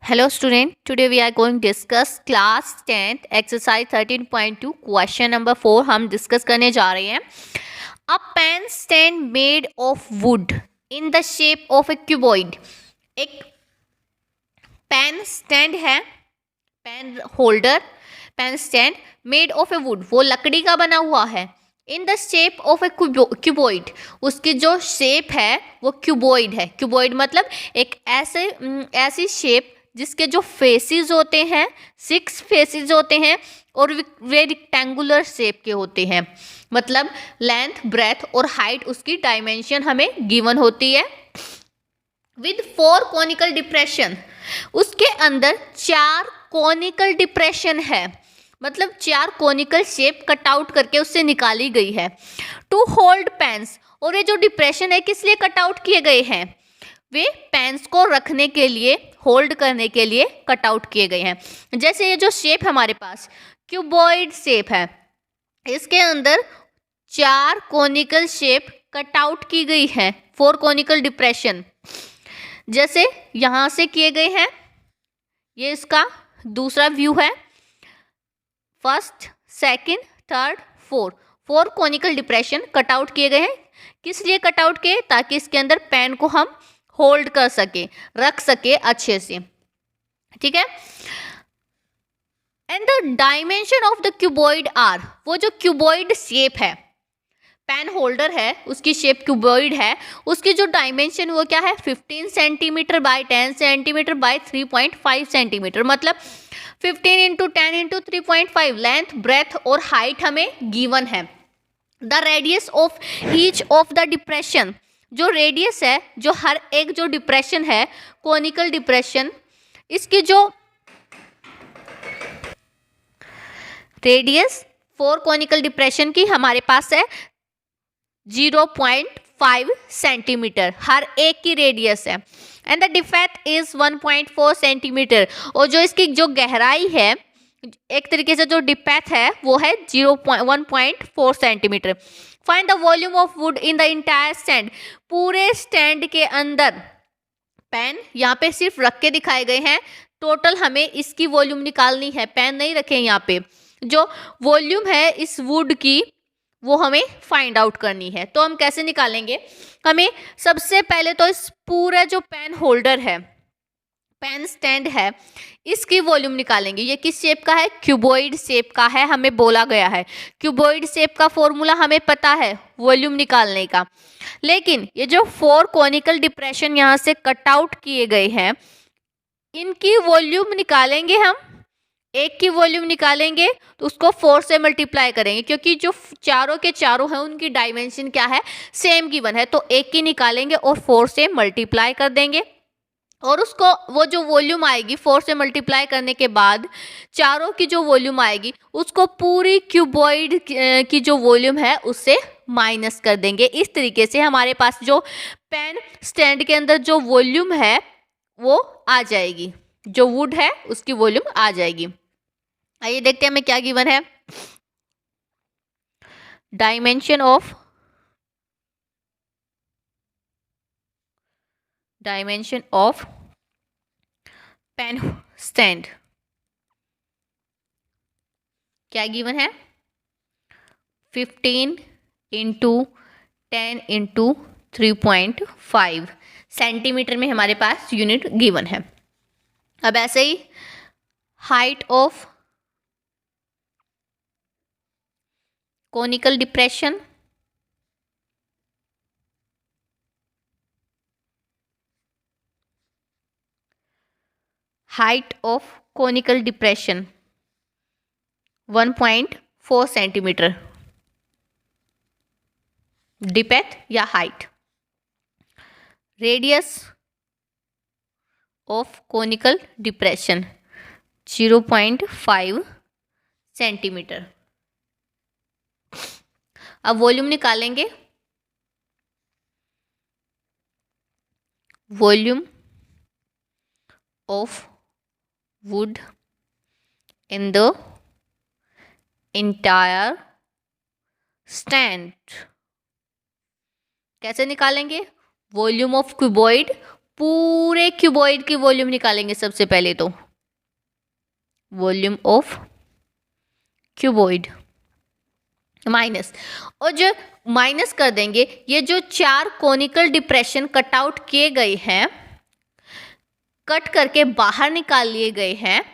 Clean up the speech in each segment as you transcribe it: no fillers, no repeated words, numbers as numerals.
Hello student, today we are going to discuss class 10th exercise 13.2 question number 4 हम discuss करने जा रहे हैं. A pen stand made of wood in the shape of a cuboid. एक pen stand है, pen holder, pen stand made of a wood, वो लकड़ी का बना हुआ है. In the shape of a cuboid, उसकी जो शेप है वो क्यूबॉइड है. क्यूबॉइड मतलब एक ऐसी शेप जिसके जो फेसेस होते हैं 6 फेसेस होते हैं और वे रेक्टेंगुलर शेप के होते हैं. मतलब लेंथ, ब्रेथ और हाइट उसकी डायमेंशन हमें गिवन होती है. विद 4 कॉनिकल डिप्रेशन, उसके अंदर 4 कॉनिकल डिप्रेशन है, मतलब 4 कॉनिकल शेप कट आउट करके उससे निकाली गई है. टू होल्ड पेन्स, और ये जो डिप्रेशन है किस लिए कट आउट किए गए हैं? वे पेन्स को रखने के लिए, होल्ड करने के लिए कट आउट किए गए हैं. जैसे ये जो शेप है हमारे पास क्यूबॉइड शेप है, इसके अंदर 4 कॉनिकल शेप कट आउट की गई है, 4 कॉनिकल डिप्रेशन जैसे यहाँ से किए गए हैं. ये इसका दूसरा व्यू है. First, second, third, four conical depression cut out किए गए हैं. किस लिए कट आउट किए? ताकि इसके अंदर पेन को हम होल्ड कर सके, रख सके अच्छे से. ठीक है. And the dimension of the cuboid are, वो जो क्यूबॉइड शेप है, पेन होल्डर है, उसकी शेप क्यूबॉइड है, उसकी जो डायमेंशन वो क्या है? 15 centimetre bye 10 centimetre bye 3.5 centimetre. मतलब 15 इंटू 10 इंटू 3.5 लेंथ, ब्रेथ और हाइट हमें गिवन है. The radius of each of the depression, जो रेडियस है, जो हर एक जो डिप्रेशन है कॉनिकल डिप्रेशन, इसकी जो रेडियस 4 कॉनिकल डिप्रेशन की हमारे पास है 0.5 सेंटीमीटर, हर एक की रेडियस है. एंड द डिपेथ इज 1.4 सेंटीमीटर, और जो इसकी जो गहराई है, एक तरीके से जो डिपेथ है वो है 1.4 centimetre. Find the volume of wood in the entire stand, पूरे स्टैंड के अंदर पेन यहाँ पे सिर्फ रख के दिखाए गए हैं, टोटल हमें इसकी वॉल्यूम निकालनी है. पेन नहीं रखे यहाँ पे, जो वॉल्यूम है इस वुड की वो हमें फाइंड आउट करनी है. तो हम कैसे निकालेंगे? हमें सबसे पहले तो इस पूरा जो पेन होल्डर है, पेन स्टैंड है, इसकी वॉल्यूम निकालेंगे. ये किस शेप का है? क्यूबॉइड शेप का है, हमें बोला गया है. क्यूबॉइड शेप का फॉर्मूला हमें पता है वॉल्यूम निकालने का. लेकिन ये जो 4 कॉनिकल डिप्रेशन यहाँ से कट आउट किए गए हैं, इनकी वॉल्यूम निकालेंगे हम. एक की वॉल्यूम निकालेंगे तो उसको 4 से मल्टीप्लाई करेंगे, क्योंकि जो चारों के चारों हैं उनकी डायमेंशन क्या है? सेम गिवन है. तो एक की निकालेंगे और 4 से मल्टीप्लाई कर देंगे, और उसको वो जो वॉल्यूम आएगी 4 से मल्टीप्लाई करने के बाद चारों की जो वॉल्यूम आएगी उसको पूरी क्यूबॉइड की जो वॉल्यूम है उससे माइनस कर देंगे. इस तरीके से हमारे पास जो पेन स्टैंड के अंदर जो वॉल्यूम है वो आ जाएगी, जो वुड है उसकी वॉल्यूम आ जाएगी. आइए देखते हैं हमें क्या गिवन है. डायमेंशन ऑफ पेन स्टैंड क्या गिवन है? 15 इंटू 10 इंटू 3.5 सेंटीमीटर में हमारे पास यूनिट गिवन है. अब ऐसे ही height of conical depression, height of conical depression 1.4 centimetre, depth या height. Radius of conical depression 0.5 centimetre. अब वॉल्यूम निकालेंगे. Volume of wood in the entire stand कैसे निकालेंगे? वॉल्यूम ऑफ क्यूबॉइड पूरे क्यूबॉइड की वॉल्यूम निकालेंगे सबसे पहले, तो वॉल्यूम ऑफ क्यूबॉइड माइनस, और जो माइनस कर देंगे ये जो 4 कोनिकल डिप्रेशन कट आउट किए गए हैं, कट करके बाहर निकाल लिए गए हैं,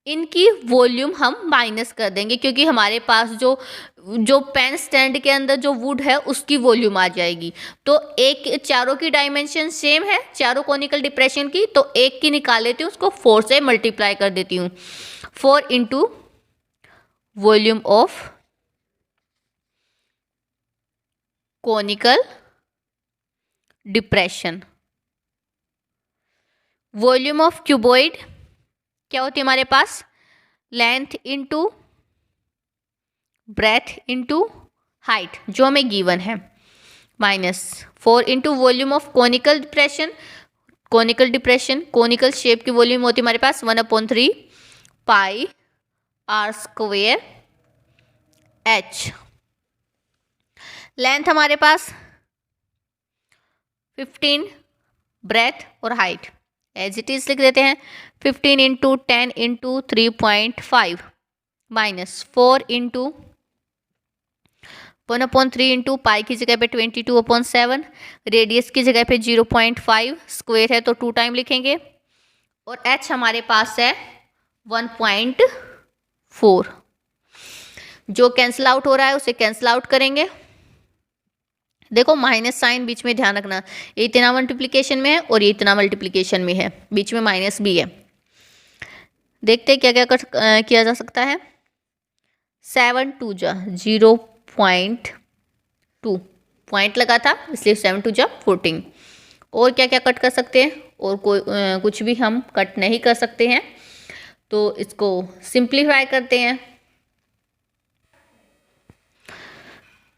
इनकी वॉल्यूम हम माइनस कर देंगे, क्योंकि हमारे पास जो पेन स्टैंड के अंदर जो वुड है उसकी वॉल्यूम आ जाएगी। तो एक, चारों की डायमेंशन सेम है, चारों कोनिकल डिप्रेशन की, तो एक की निकाल लेती हूँ, उसको 4 से मल्टीप्लाई कर देती हूँ। 4 into volume of conical depression. Volume of cuboid क्या होती है हमारे पास, length into breadth into height जो हमें गिवन है, minus 4 into volume of conical depression. Conical shape की वॉल्यूम होती है हमारे पास 1/3 pi r square h. Length हमारे पास 15, ब्रेथ और हाइट एज इट इज लिख देते हैं, 15 into 10 into 3.5 minus 4 into 1/3 into पाई की जगह पे 22/7, रेडियस की जगह पे 0.5, स्क्वायर है तो 2 टाइम लिखेंगे, और h हमारे पास है 1.4। जो कैंसिल आउट हो रहा है उसे कैंसिल आउट करेंगे। देखो माइनस साइन बीच में ध्यान रखना, ये इतना मल्टीप्लिकेशन में है और ये इतना मल्टीप्लिकेशन में है, बीच में माइनस भी है। देखते हैं क्या क्या किया जा सकता है। 7 2 जा 0.2 पॉइंट लगा था इसलिए 7 2 जा 14। और क्या क्या कट कर सकते हैं, और कोई कुछ भी हम कट नहीं कर सकते हैं, तो इसको सिंप्लीफाई करते हैं।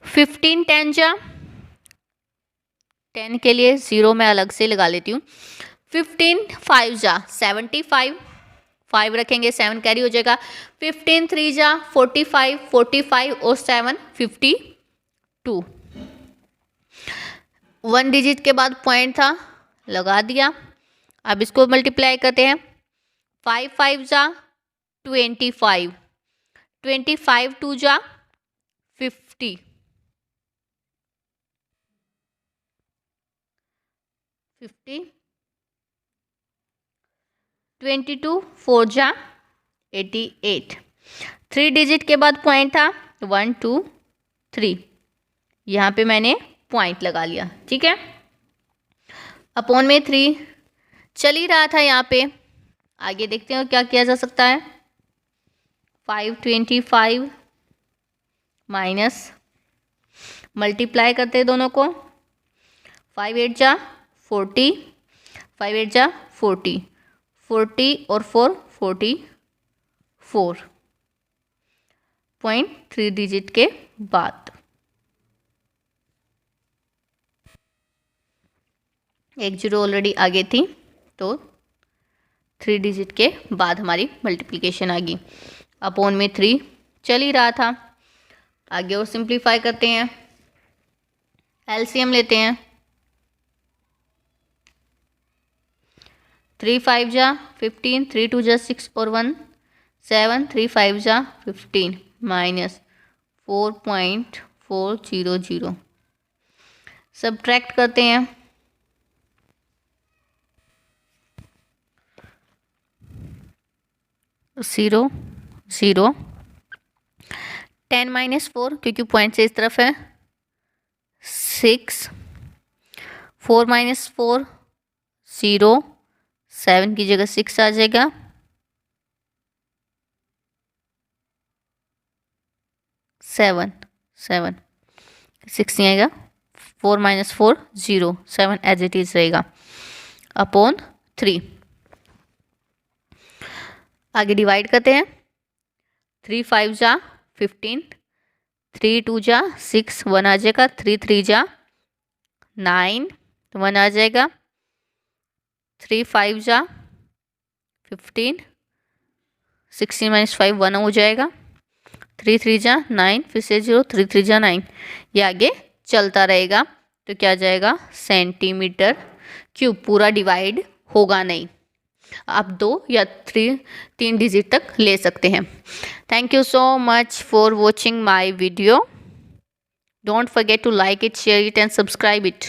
15 10 जा 10 के लिए 0 मैं अलग से लगा लेती हूँ। 15 5 जा 75, 5 रखेंगे 7 कैरी हो जाएगा। 15 3 जा 45, 45 और 7 52। 1 डिजिट के बाद पॉइंट था, लगा दिया। अब इसको मल्टीप्लाई करते हैं। 5 5 जा 25, 25 2 जा 50, 50, 22 4 जा 88। 3 डिजिट के बाद पॉइंट था 1 2 3, यहाँ पे मैंने पॉइंट लगा लिया, ठीक है। अपॉन में 3 चल ही रहा था यहाँ पे, आगे देखते हैं क्या किया जा सकता है। 525 माइनस, मल्टीप्लाई करते हैं दोनों को। 5 8 जा 40, 5 8 जा 40, 40 और 4 44 पॉइंट 3 डिजिट के बाद। एक जीरो ऑलरेडी आगे थी, तो 3 डिजिट के बाद हमारी मल्टीप्लिकेशन आ गई। अपॉन में 3 चल ही रहा था, आगे और सिंप्लीफाई करते हैं। एलसीएम लेते हैं। 3 5 जा 15, 3 2 जा 6 और 1 7, 3 5 जा 15 माइनस 4.400। सब्ट्रैक्ट करते हैं। 0 0, 10 माइनस 4 क्योंकि पॉइंट से इस तरफ है 6, 4 माइनस 4 0, 7 की जगह 6 आ जाएगा। 7 7 6 नहीं आएगा। 4 माइनस 4 0, 7 एज इट इज रहेगा अपॉन 3। आगे डिवाइड करते हैं। 3 5 जा 15, 3 2 जा 6, 1 आ जाएगा। 3 3 जा 9, 1 आ जाएगा। 3 5 जा 15, 16 माइनस 5 1 हो जाएगा। 3 3 जा 9, फिर से 0, 3 3 जा 9, ये आगे चलता रहेगा। तो क्या आ जाएगा सेंटीमीटर क्यों? पूरा डिवाइड होगा नहीं, आप 2 या 3 डिजिट तक ले सकते हैं। Thank you so much for watching my video. Don't forget to like it, share it and subscribe it.